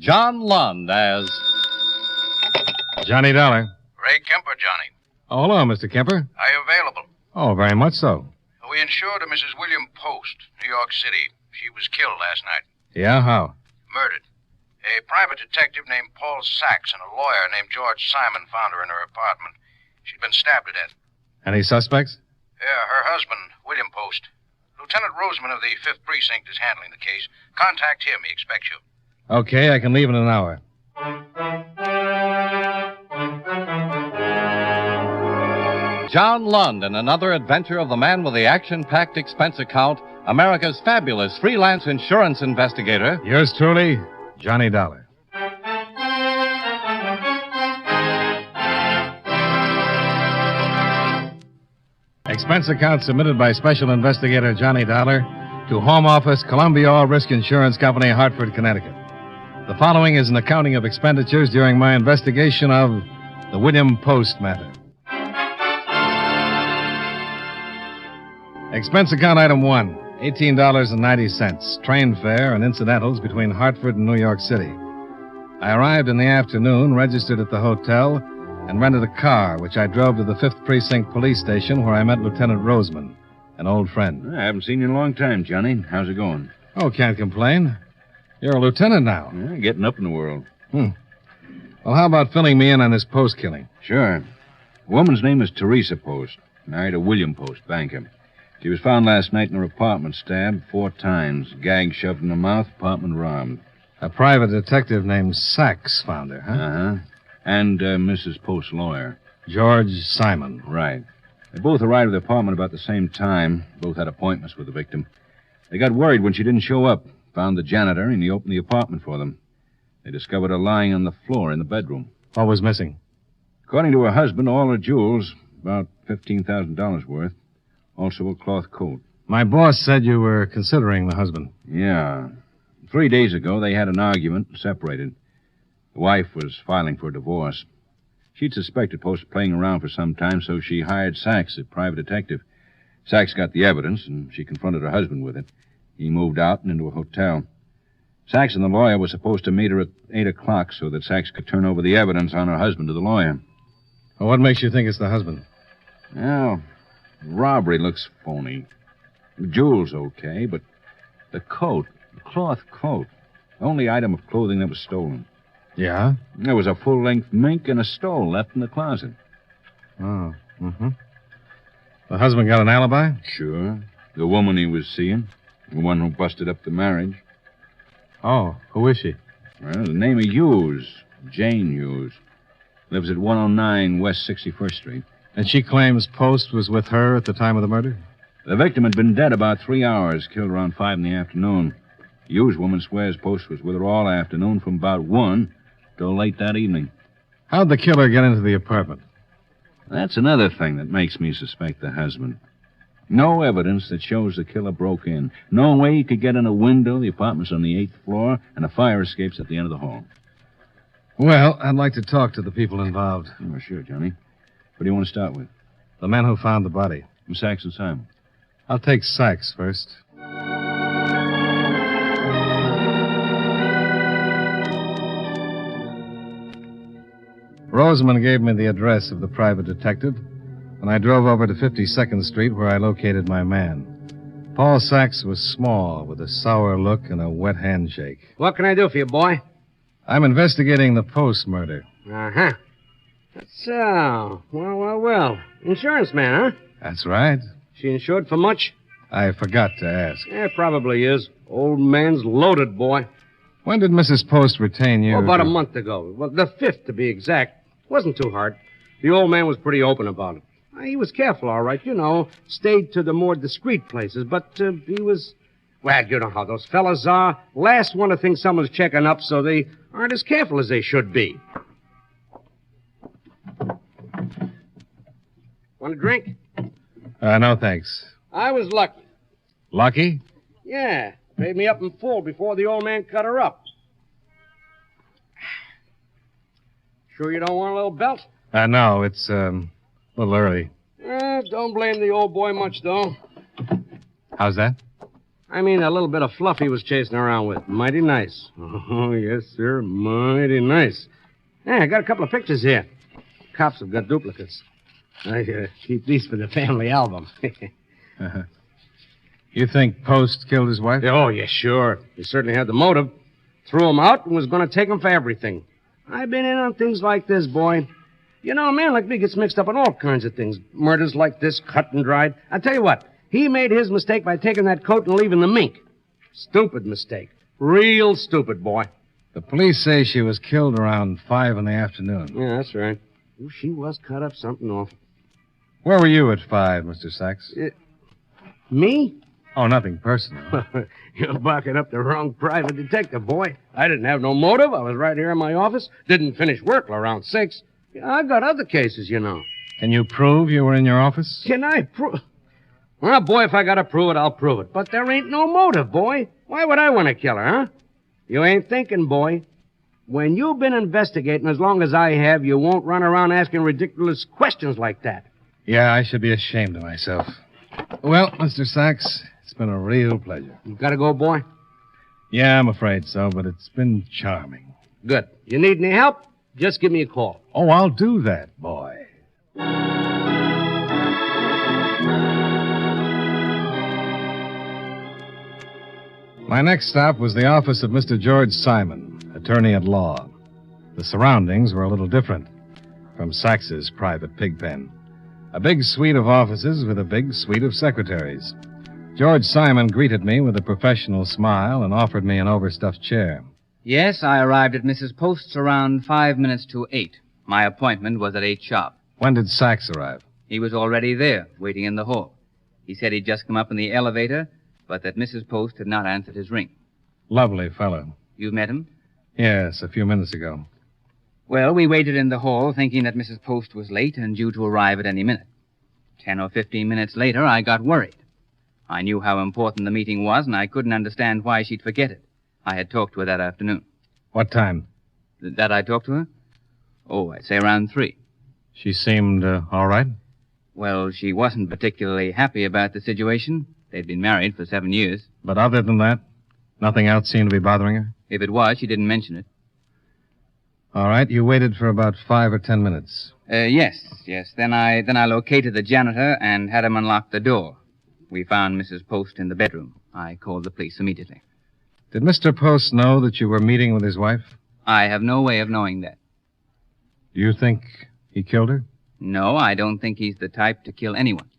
John Lund as Johnny Dollar. Ray Kemper, Johnny. Oh, hello, Mr. Kemper. Are you available? Oh, very much so. We insured a Mrs. William Post, New York City. She was killed last night. Yeah, how? Murdered. A private detective named Paul Sachs and a lawyer named George Simon found her in her apartment. She'd been stabbed to death. Any suspects? Yeah, her husband, William Post. Lieutenant Roseman of the 5th Precinct is handling the case. Contact him. He expects you. Okay, I can leave in an hour. John Lund in another adventure of the man with the action-packed expense account, America's fabulous freelance insurance investigator. Yours truly, Johnny Dollar. Expense account submitted by Special Investigator Johnny Dollar to Home Office, Columbia All Risk Insurance Company, Hartford, Connecticut. The following is an accounting of expenditures during my investigation of the William Post matter. Expense account item 1, $18.90, train fare and incidentals between Hartford and New York City. I arrived in the afternoon, registered at the hotel, and rented a car, which I drove to the 5th Precinct Police Station, where I met Lieutenant Roseman, an old friend. I haven't seen you in a long time, Johnny. How's it going? Oh, can't complain. You're a lieutenant now. Yeah, getting up in the world. Well, how about filling me in on this Post killing? Sure. The woman's name is Teresa Post. Married to William Post, banker. She was found last night in her apartment, stabbed 4 times. Gag shoved in the mouth, apartment robbed. A private detective named Sachs found her, huh? Uh-huh. And Mrs. Post's lawyer. George Simon. Right. They both arrived at the apartment about the same time. Both had appointments with the victim. They got worried when she didn't show up. Found the janitor, and he opened the apartment for them. They discovered her lying on the floor in the bedroom. What was missing? According to her husband, all her jewels, about $15,000 worth. Also a cloth coat. My boss said you were considering the husband. Yeah. 3 days ago, they had an argument and separated. The wife was filing for a divorce. She'd suspected Post playing around for some time, so she hired Sachs, a private detective. Sachs got the evidence, and she confronted her husband with it. He moved out and into a hotel. Sachs and the lawyer were supposed to meet her at 8 o'clock so that Sachs could turn over the evidence on her husband to the lawyer. Well, what makes you think it's the husband? Well, robbery looks phony. The jewels okay, but the coat, the cloth coat, the only item of clothing that was stolen. Yeah? There was a full-length mink and a stole left in the closet. Oh, The husband got an alibi? Sure. The woman he was seeing. The one who busted up the marriage. Oh, who is she? Well, the name of Hughes. Jane Hughes. Lives at 109 West 61st Street. And she claims Post was with her at the time of the murder? The victim had been dead about 3 hours, killed around 5 in the afternoon. Hughes' woman swears Post was with her all afternoon from about 1 till late that evening. How'd the killer get into the apartment? That's another thing that makes me suspect the husband. No evidence that shows the killer broke in. No way he could get in a window. The apartment's on the 8th floor, and a fire escape's at the end of the hall. Well, I'd like to talk to the people involved. Oh, sure, Johnny. What do you want to start with? The men who found the body. Sachs and Simon. I'll take Sachs first. Roseman gave me the address of the private detective, and I drove over to 52nd Street where I located my man. Paul Sachs was small, with a sour look and a wet handshake. What can I do for you, boy? I'm investigating the Post murder. Uh-huh. So, well. Insurance man, huh? That's right. She insured for much? I forgot to ask. Yeah, probably is. Old man's loaded, boy. When did Mrs. Post retain you? About a month ago. Well, the 5th, to be exact. Wasn't too hard. The old man was pretty open about it. He was careful, all right, stayed to the more discreet places, but he was... Well, you know how those fellas are. Last one to think someone's checking up, so they aren't as careful as they should be. Want a drink? No, thanks. I was lucky. Lucky? Yeah. Paid me up in full before the old man cut her up. Sure you don't want a little belt? No, it's a little early. Don't blame the old boy much, though. How's that? I mean, that little bit of fluff he was chasing around with. Mighty nice. Oh, yes, sir. Mighty nice. Yeah, I got a couple of pictures here. Cops have got duplicates. I keep these for the family album. Uh-huh. You think Post killed his wife? Oh, yeah, sure. He certainly had the motive. Threw him out and was going to take him for everything. I've been in on things like this, boy. You know, a man like me gets mixed up in all kinds of things. Murders like this, cut and dried. I tell you what, he made his mistake by taking that coat and leaving the mink. Stupid mistake. Real stupid, boy. The police say she was killed around 5 in the afternoon. Yeah, that's right. Oh, she was cut up something awful. Where were you at 5, Mr. Sachs? Me? Oh, nothing personal. You're barking up the wrong private detective, boy. I didn't have no motive. I was right here in my office. Didn't finish work till around 6. I've got other cases, you know. Can you prove you were in your office? Can I prove? Well, boy, if I gotta prove it, I'll prove it. But there ain't no motive, boy. Why would I want to kill her, huh? You ain't thinking, boy. When you've been investigating as long as I have, you won't run around asking ridiculous questions like that. Yeah, I should be ashamed of myself. Well, Mr. Sachs, it's been a real pleasure. You gotta go, boy? Yeah, I'm afraid so, but it's been charming. Good. You need any help? Just give me a call. Oh, I'll do that, boy. My next stop was the office of Mr. George Simon, attorney at law. The surroundings were a little different from Sachs's private pig pen. A big suite of offices with a big suite of secretaries. George Simon greeted me with a professional smile and offered me an overstuffed chair. Yes, I arrived at Mrs. Post's around 5 minutes to 8. My appointment was at 8 sharp. When did Sachs arrive? He was already there, waiting in the hall. He said he'd just come up in the elevator, but that Mrs. Post had not answered his ring. Lovely fellow. You met him? Yes, a few minutes ago. Well, we waited in the hall, thinking that Mrs. Post was late and due to arrive at any minute. 10 or 15 minutes later, I got worried. I knew how important the meeting was, and I couldn't understand why she'd forget it. I had talked to her that afternoon. What time? That I talked to her? Oh, I'd say around 3. She seemed all right? Well, she wasn't particularly happy about the situation. They'd been married for 7 years. But other than that, nothing else seemed to be bothering her? If it was, she didn't mention it. All right, you waited for about 5 or 10 minutes. Yes. Then I located the janitor and had him unlock the door. We found Mrs. Post in the bedroom. I called the police immediately. Did Mr. Post know that you were meeting with his wife? I have no way of knowing that. Do you think he killed her? No, I don't think he's the type to kill anyone.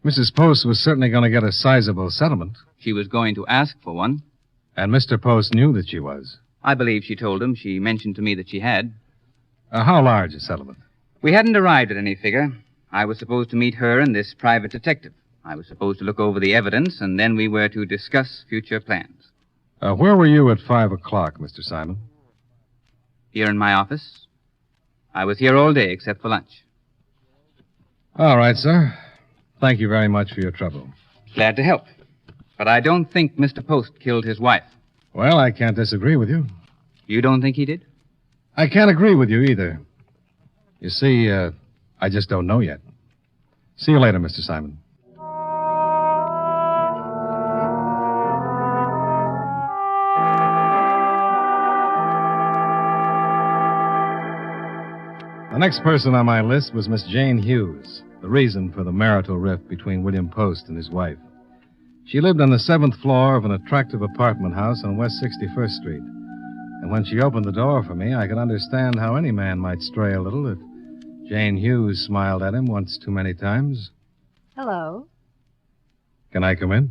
Mrs. Post was certainly going to get a sizable settlement. She was going to ask for one. And Mr. Post knew that she was. I believe she told him. She mentioned to me that she had. How large a settlement? We hadn't arrived at any figure. I was supposed to meet her and this private detective. I was supposed to look over the evidence, and then we were to discuss future plans. Where were you at 5 o'clock, Mr. Simon? Here in my office. I was here all day except for lunch. All right, sir. Thank you very much for your trouble. Glad to help. But I don't think Mr. Post killed his wife. Well, I can't disagree with you. You don't think he did? I can't agree with you either. You see, I just don't know yet. See you later, Mr. Simon. The next person on my list was Miss Jane Hughes, the reason for the marital rift between William Post and his wife. She lived on the 7th floor of an attractive apartment house on West 61st Street. And when she opened the door for me, I could understand how any man might stray a little if Jane Hughes smiled at him once too many times. Hello. Can I come in?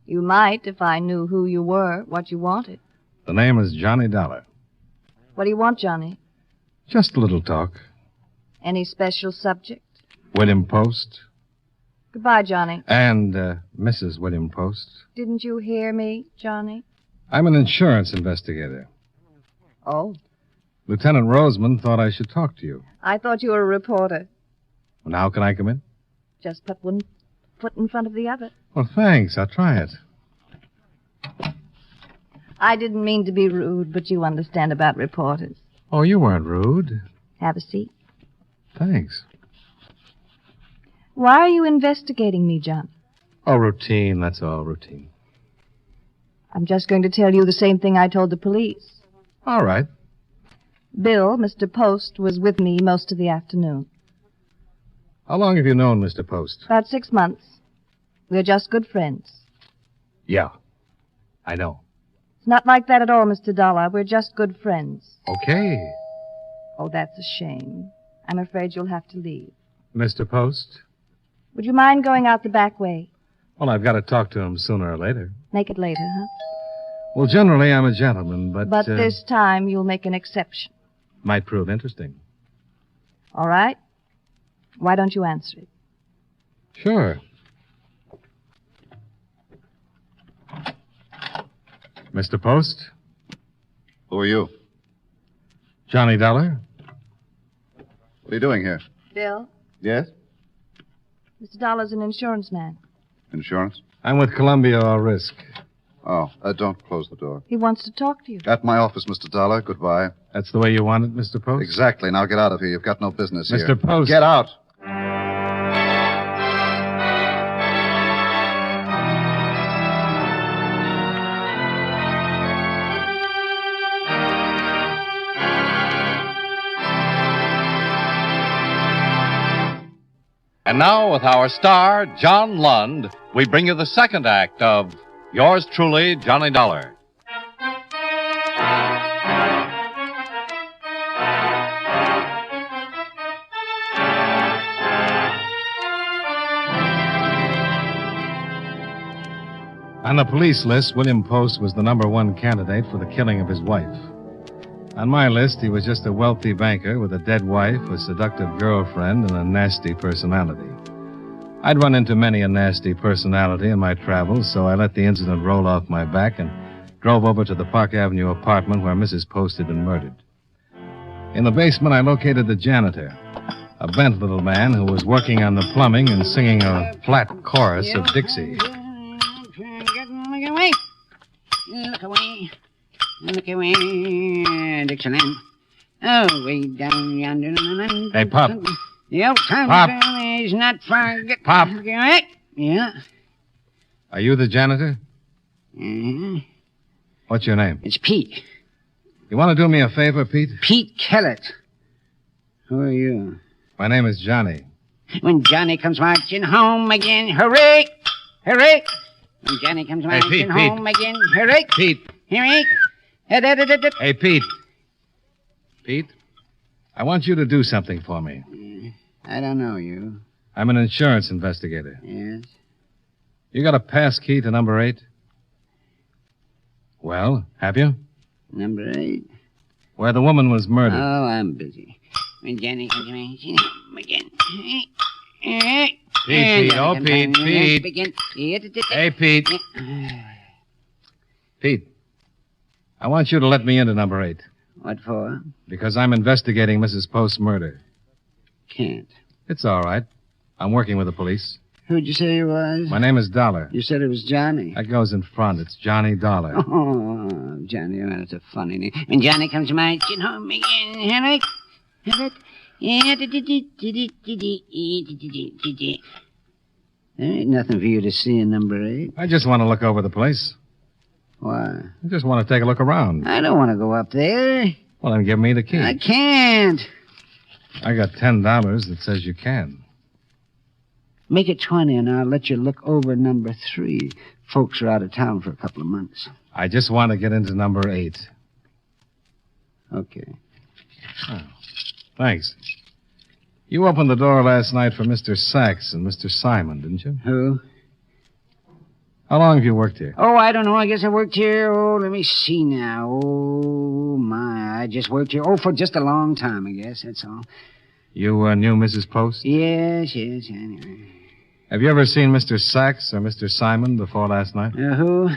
You might if I knew who you were, what you wanted. The name is Johnny Dollar. What do you want, Johnny? Just a little talk. Any special subject? William Post. Goodbye, Johnny. And Mrs. William Post. Didn't you hear me, Johnny? I'm an insurance investigator. Oh. Lieutenant Roseman thought I should talk to you. I thought you were a reporter. Well, now can I come in? Just put one foot in front of the other. Well, thanks. I'll try it. I didn't mean to be rude, but you understand about reporters. Oh, you weren't rude. Have a seat. Thanks. Why are you investigating me, John? Oh, routine. That's all, routine. I'm just going to tell you the same thing I told the police. All right. Bill, Mr. Post, was with me most of the afternoon. How long have you known Mr. Post? About 6 months. We're just good friends. Yeah, I know. It's not like that at all, Mr. Dollar. We're just good friends. Okay. Oh, that's a shame. I'm afraid you'll have to leave. Mr. Post? Would you mind going out the back way? Well, I've got to talk to him sooner or later. Make it later, huh? Well, generally, I'm a gentleman, but... But this time you'll make an exception. Might prove interesting. All right? Why don't you answer it? Sure. Mr. Post? Who are you? Johnny Dollar? What are you doing here? Bill, Yes? Mr. Dollar's an insurance man. Insurance? I'm with Columbia All Risk. Oh, don't close the door. He wants to talk to you. At my office, Mr. Dollar. Goodbye. That's the way you want it, Mr. Post? Exactly. Now get out of here. You've got no business here. Mr. Post. Get out. And now, with our star, John Lund, we bring you the second act of Yours Truly, Johnny Dollar. On the police list, William Post was the number one candidate for the killing of his wife. On my list, he was just a wealthy banker with a dead wife, a seductive girlfriend, and a nasty personality. I'd run into many a nasty personality in my travels, so I let the incident roll off my back and drove over to the Park Avenue apartment where Mrs. Post had been murdered. In the basement, I located the janitor, a bent little man who was working on the plumbing and singing a flat chorus of Dixie. Look away. Look away. Look away, Dixieland. Oh, way down yonder. Hey, Pop. The old time Pop. is not far. Pop. Look away. Yeah. Are you the janitor? Uh-huh. What's your name? It's Pete. You want to do me a favor, Pete? Pete Kellett. Who are you? My name is Johnny. When Johnny comes marching home again, hooray! Hooray! When Johnny comes marching Pete, home again, hooray! Pete. Hooray! Hey, Pete. Pete, I want you to do something for me. I don't know you. I'm an insurance investigator. Yes? You got a pass key to number 8? Well, have you? Number 8? Where the woman was murdered. Oh, I'm busy. When Johnny comes marching home again. Pete, oh, Pete, Pete. Begin. Hey, Pete. Pete, I want you to let me into number 8. What for? Because I'm investigating Mrs. Post's murder. Can't. It's all right. I'm working with the police. Who'd you say you was? My name is Dollar. You said it was Johnny. That goes in front. It's Johnny Dollar. Oh, Johnny, oh, that's a funny name. When Johnny comes marching home again, there ain't nothing for you to see in number 8. I just want to look over the place. Why? I just want to take a look around. I don't want to go up there. Well, then give me the key. I can't. I got $10 that says you can. Make it 20, and I'll let you look over number 3. Folks are out of town for a couple of months. I just want to get into number 8. Okay. Oh, thanks. You opened the door last night for Mr. Sachs and Mr. Simon, didn't you? Who? How long have you worked here? Oh, I don't know. I guess I worked here. Oh, let me see now. Oh, my. I just worked here. Oh, for just a long time, I guess. That's all. You knew Mrs. Post? Yes, anyway. Have you ever seen Mr. Sachs or Mr. Simon before last night? Who?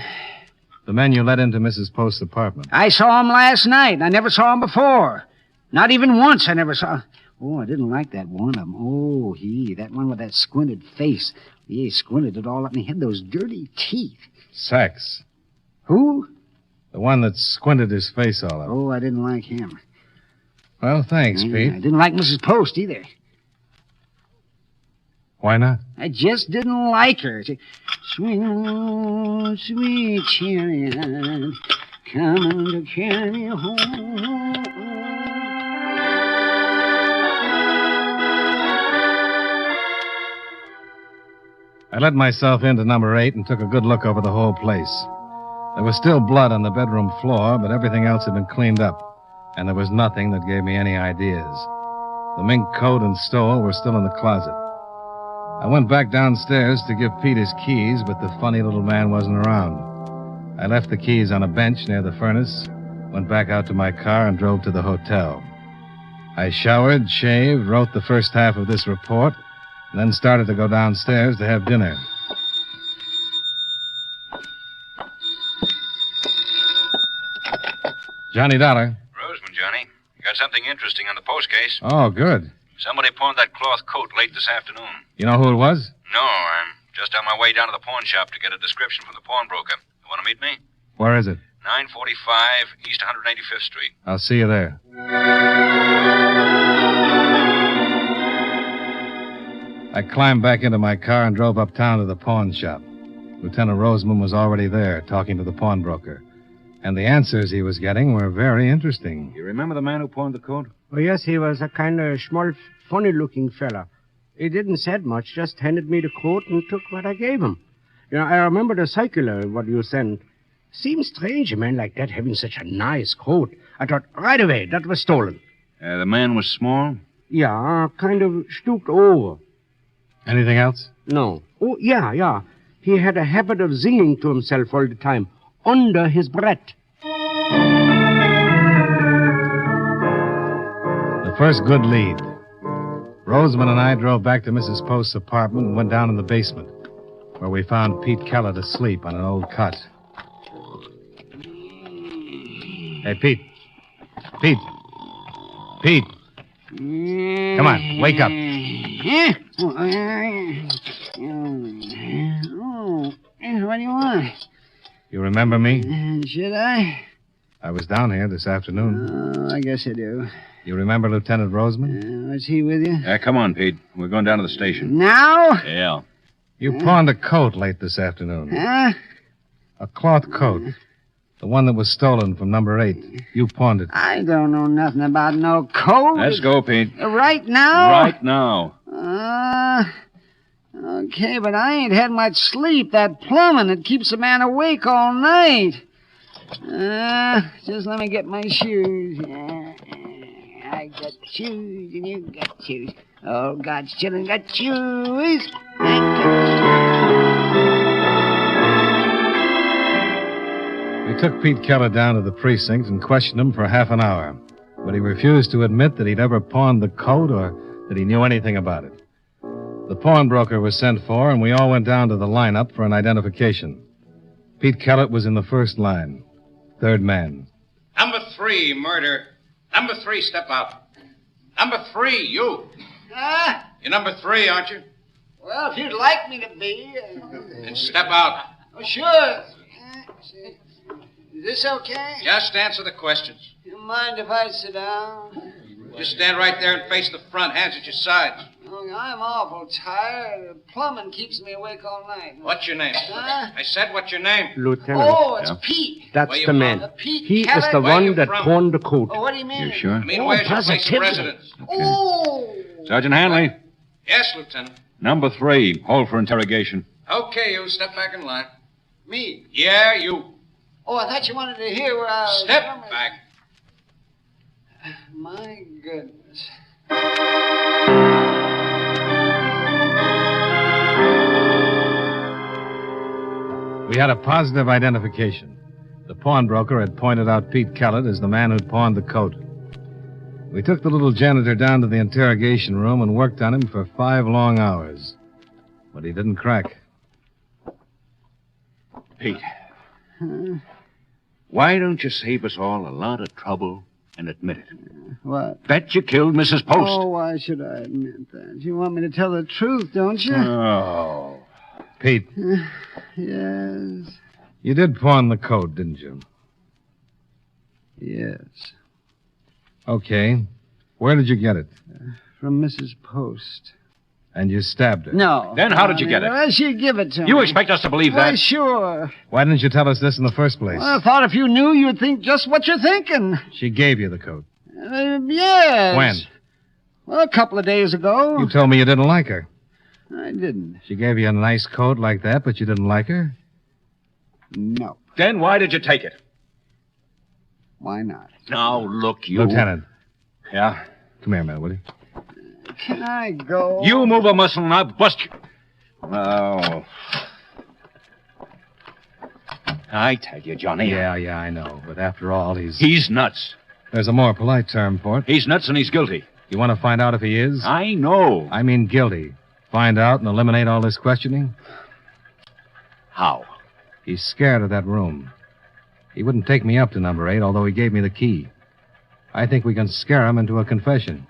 The men you let into Mrs. Post's apartment. I saw him last night. I never saw him before. Not even once I never saw... Oh, I didn't like that one of them. Oh, that one with that squinted face. He squinted it all up, and he had those dirty teeth. Sachs. Who? The one that squinted his face all up. Oh, I didn't like him. Well, thanks, Pete. I didn't like Mrs. Post, either. Why not? I just didn't like her. Sweet, oh, sweet chariot, coming to carry me home. I let myself into number 8 and took a good look over the whole place. There was still blood on the bedroom floor, but everything else had been cleaned up, and there was nothing that gave me any ideas. The mink coat and stole were still in the closet. I went back downstairs to give Pete his keys, but the funny little man wasn't around. I left the keys on a bench near the furnace, went back out to my car, and drove to the hotel. I showered, shaved, wrote the first half of this report, and then started to go downstairs to have dinner. Johnny Dollar. Roseman, Johnny. You got something interesting on the post case. Oh, good. Somebody pawned that cloth coat late this afternoon. You know who it was? No, I'm just on my way down to the pawn shop to get a description from the pawnbroker. You want to meet me? Where is it? 945 East 185th Street. I'll see you there. I climbed back into my car and drove uptown to the pawn shop. Lieutenant Roseman was already there, talking to the pawnbroker. And the answers he was getting were very interesting. You remember the man who pawned the coat? Oh, yes, he was a kind of small, funny-looking fella. He didn't said much, just handed me the coat and took what I gave him. You know, I remember the circular, what you sent. Seems strange, a man like that having such a nice coat. I thought right away that was stolen. The man was small? Yeah, kind of stooped over. Anything else? No. Oh, yeah. He had a habit of singing to himself all the time, under his breath. The first good lead. Roseman and I drove back to Mrs. Post's apartment and went down in the basement, where we found Pete Kellett asleep on an old cot. Hey, Pete. Pete. Come on, wake up. What do you want? You remember me? Should I? I was down here this afternoon. Oh, I guess I do. You remember Lieutenant Roseman? Was he with you? Come on, Pete. We're going down to the station. Now? Yeah. You pawned a coat late this afternoon. Huh? A cloth coat. The one that was stolen from number 8. You pawned it. I don't know nothing about no coat. Let's go, Pete. Right now? Right now. Okay, but I ain't had much sleep. That plumbing, it keeps a man awake all night. Just let me get my shoes. I got shoes and you got shoes. Oh, God's children got shoes. We took Pete Kellett down to the precinct and questioned him for half an hour. But he refused to admit that he'd ever pawned the coat or that he knew anything about it. The pawnbroker was sent for, and we all went down to the lineup for an identification. Pete Kellett was in the first line. Third man. Number 3, murder. Number 3, step out. Number 3, you. Huh? You're number 3, aren't you? Well, if you'd like me to be. Then step out. Oh, sure. Is this okay? Just answer the questions. You mind if I sit down? Just stand right there and face the front, hands at your sides. Oh, I'm awful tired. Plumbing keeps me awake all night. What's your name? Huh? I said, what's your name? Lieutenant. Oh, it's Pete. That's Where you the from? man. Pete He is Kellett? the Where one you that from? pawned the coat. Oh, what do you mean? You sure? I mean, Oh, where's your place of positively. residence? Oh. Sergeant Hanley, Yes, Lieutenant. number 3, hold for interrogation. Okay, you step back in line. Me? Yeah, you. Oh, I thought you wanted to hear where I was Step from. back. My goodness. We had a positive identification. The pawnbroker had pointed out Pete Kellett as the man who'd pawned the coat. We took the little janitor down to the interrogation room and worked on him for 5 long hours. But he didn't crack. Pete. Why don't you save us all a lot of trouble and admit it? What? That you killed Mrs. Post. Oh, why should I admit that? You want me to tell the truth, don't you? Oh. Pete, Yes. you did pawn the coat, didn't you? Yes. Okay. Where did you get it? From Mrs. Post. And you stabbed her. No. Then how did you get it? Well, she give it to me. You expect us to believe Why, that? sure. Why didn't you tell us this in the first place? Well, I thought if you knew, you'd think just what you're thinking. She gave you the coat. Yes. When? Well, a couple of days ago. You told me you didn't like her. I didn't. She gave you a nice coat like that, but you didn't like her? No. Then why did you take it? Why not? Now, look, you... Lieutenant. Yeah? Come here a minute, will you? Can I go? You move a muscle and I'll bust you. Oh. I tell you, Johnny. Yeah, I know. But after all, He's nuts. There's a more polite term for it. He's nuts and he's guilty. You want to find out if he is? I know. I mean guilty. Find out and eliminate all this questioning? How? He's scared of that room. He wouldn't take me up to number 8, although he gave me the key. I think we can scare him into a confession.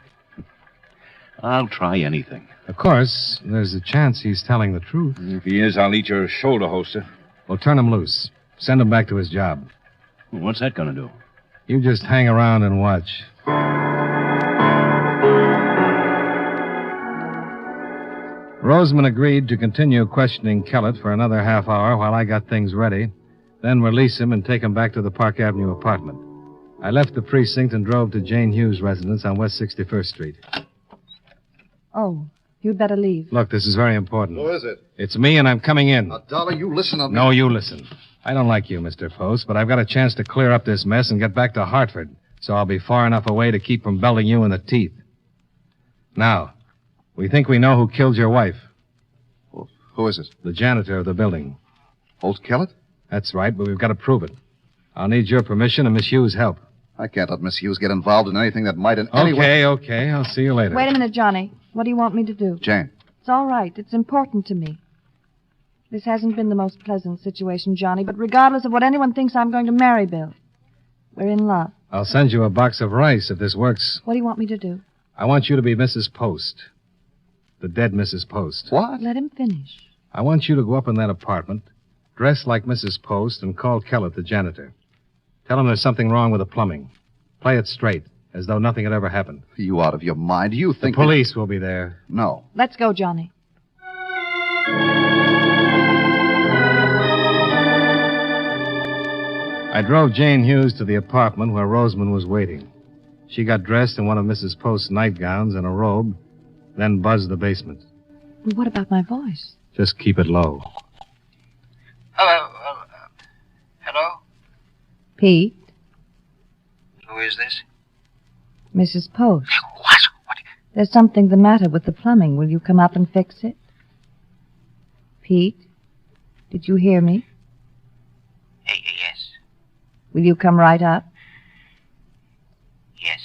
I'll try anything. Of course, there's a chance he's telling the truth. If he is, I'll eat your shoulder holster. Well, turn him loose. Send him back to his job. What's that going to do? You just hang around and watch. Roseman agreed to continue questioning Kellett for another half hour while I got things ready, then release him and take him back to the Park Avenue apartment. I left the precinct and drove to Jane Hughes' residence on West 61st Street. Oh, you'd better leave. Look, this is very important. Who is it? It's me, and I'm coming in. Now, Dollar, you listen to me. No, you listen. I don't like you, Mr. Post, but I've got a chance to clear up this mess and get back to Hartford, so I'll be far enough away to keep from belting you in the teeth. Now, we think we know who killed your wife. Well, who is it? The janitor of the building. Holt Kellett? That's right, but we've got to prove it. I'll need your permission and Miss Hughes' help. I can't let Miss Hughes get involved in anything that might in any way... Okay. I'll see you later. Wait a minute, Johnny. What do you want me to do? Jane. It's all right. It's important to me. This hasn't been the most pleasant situation, Johnny, but regardless of what anyone thinks, I'm going to marry Bill. We're in love. I'll send you a box of rice if this works. What do you want me to do? I want you to be Mrs. Post. The dead Mrs. Post. What? Let him finish. I want you to go up in that apartment, dress like Mrs. Post, and call Kellett, the janitor. Tell him there's something wrong with the plumbing. Play it straight, as though nothing had ever happened. Are you out of your mind? You think... The police will be there. No. Let's go, Johnny. I drove Jane Hughes to the apartment where Roseman was waiting. She got dressed in one of Mrs. Post's nightgowns and a robe, then buzzed the basement. Well, what about my voice? Just keep it low. Hello. Hello? Pete, Who is this? Mrs. Post. What? There's something the matter with the plumbing. Will you come up and fix it? Pete, did you hear me? Yes. Will you come right up? Yes.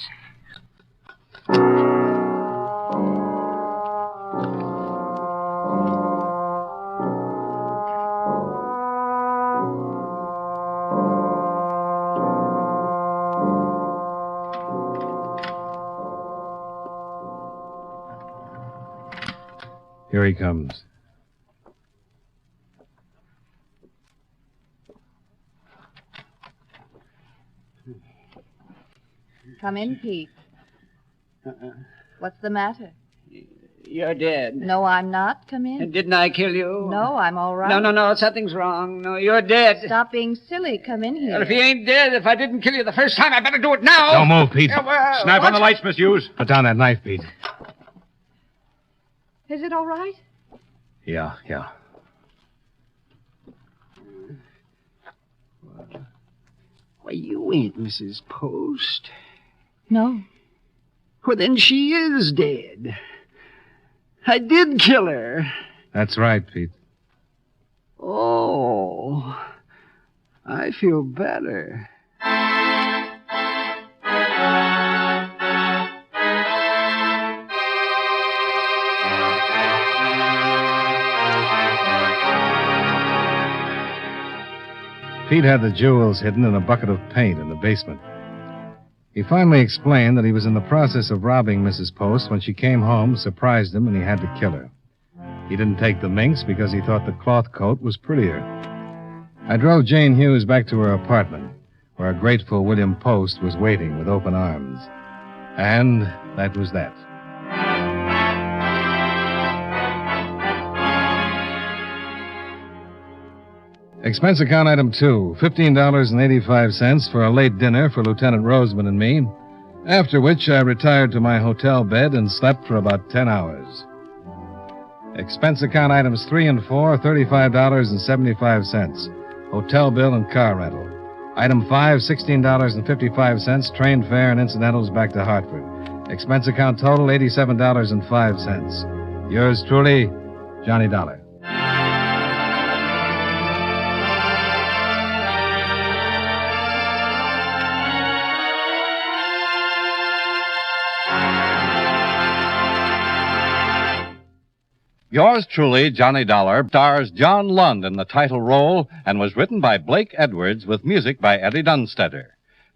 Here he comes. Come in, Pete. What's the matter? You're dead. No, I'm not. Come in. Didn't I kill you? No, I'm all right. No. Something's wrong. No, you're dead. Stop being silly. Come in here. Well, if he ain't dead, if I didn't kill you the first time, I better do it now. Don't move, Pete. Snap on the lights, Miss Hughes. Put down that knife, Pete. Is it all right? Yeah. Why, you ain't Mrs. Post. No. Well, then she is dead. I did kill her. That's right, Pete. Oh, I feel better. Pete had the jewels hidden in a bucket of paint in the basement. He finally explained that he was in the process of robbing Mrs. Post when she came home, surprised him, and he had to kill her. He didn't take the minx because he thought the cloth coat was prettier. I drove Jane Hughes back to her apartment, where a grateful William Post was waiting with open arms. And that was that. Expense account item 2, $15.85 for a late dinner for Lieutenant Roseman and me, after which I retired to my hotel bed and slept for about 10 hours. Expense account items 3 and 4, $35.75, hotel bill and car rental. Item 5, $16.55, train fare and incidentals back to Hartford. Expense account total, $87.05. Yours truly, Johnny Dollar. Yours truly, Johnny Dollar, stars John Lund in the title role and was written by Blake Edwards with music by Eddie Dunstetter.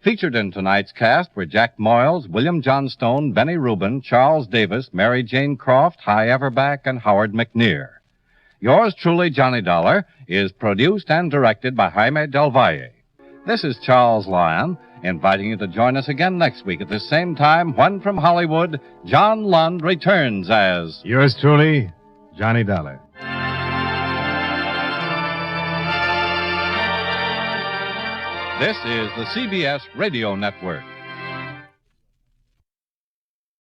Featured in tonight's cast were Jack Moyles, William Johnstone, Benny Rubin, Charles Davis, Mary Jane Croft, Hy Everback, and Howard McNear. Yours truly, Johnny Dollar, is produced and directed by Jaime Del Valle. This is Charles Lyon, inviting you to join us again next week at the same time when from Hollywood, John Lund returns as... Yours truly, Johnny Dollar. This is the CBS Radio Network.